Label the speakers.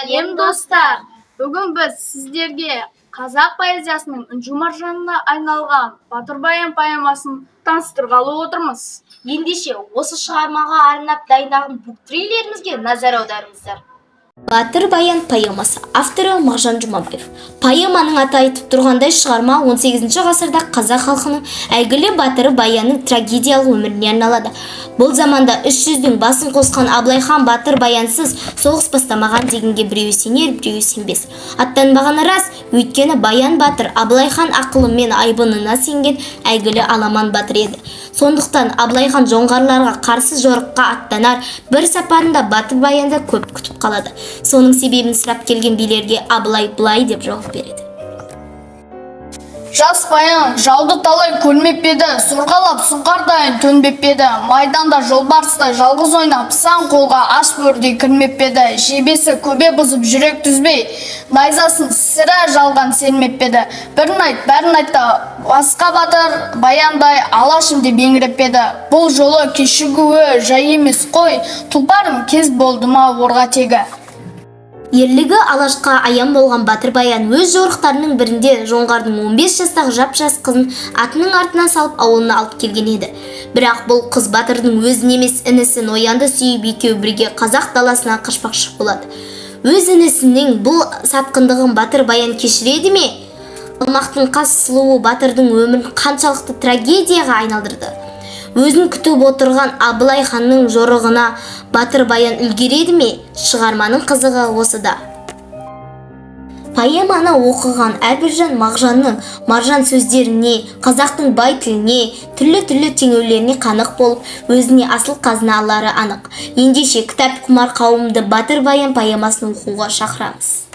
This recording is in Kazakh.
Speaker 1: Сәлем достар! Бүгін біз сіздерге қазақ поэзиясының ұнжу-маржанына айналған Батыр баян поэмасын таныстырғалы отырмыз.
Speaker 2: Ендеше осы шығармаға арнап дайындаған буктрилерімізге назар аударыңыздар. Батыр баян поэмасы. Авторы Мағжан Жұмабаев. Поэманың аты айтып тұрғандай, шығарма 18 ғасырда қазақ халқының әйгілі батыры баянның трагедиялық өміріне арналады. Бұл заманда 300-дің басын қосқан Абылай хан батыр баянсыз соғыс бастамаған дегенге біреу сенер, біреу сенбес. Аттанбағаны рас, өйткені баян батыр Абылай хан ақылы мен айбынына сенген әйгілі аламан батыр еді. Сондықтан Абылай хан жоңғарларға қарсы жорыққа аттанар бір сапарында батыр баянды көп күтіп қалады. Соның себебін сұрап келген билерге Абылай былай деп жауап береді.
Speaker 1: Жас баян жауды талай көрмеп еді, сорғалап сұңқардайын төнбеп еді, майданда жолбарыстай жалғыз ойнап, сан қолға аш бөрдей кірмеп еді, жебесі көбе бұзып жүрек түзбей, найзасын сірә жалған сенмеп еді. Бірін айт, бәрін айтта, басқа батыр баяндай алашым деп еңіреп еді. Бұл жолы кешігуі жай емес қой, тұлпарым кез болды ма орға тегі.
Speaker 2: Ерлігі алашқа аян болған батыр баян өз жорықтарының бірінде жоңғардың 15 жастағы жап-жас қызын атының артына салып ауылына алып келген еді. Бірақ бұл қыз батырдың өзін емес інісін оянды сүйіп, екеуі бірге қазақ даласына қашпақшы болады. Өз інісінің бұл сатқындығын батыр баян кешіреді ме? Алмақтың қас сұлуы батырдың өмірін қаншалықты трагедияға айналдырды. Өзін күтіп отырған Абылай ханның жорығына батыр баян үлгереді ме? Шығарманың қызығы осыда. Поэманы оқыған әрбір жан Мағжанның маржан сөздеріне, қазақтың бай тіліне, түрлі теңеулеріне қанық болып, өзіне асыл қазына алары анық. Ендеше кітап құмар қауымды Батыр баян поэмасын оқуға шақырамыз.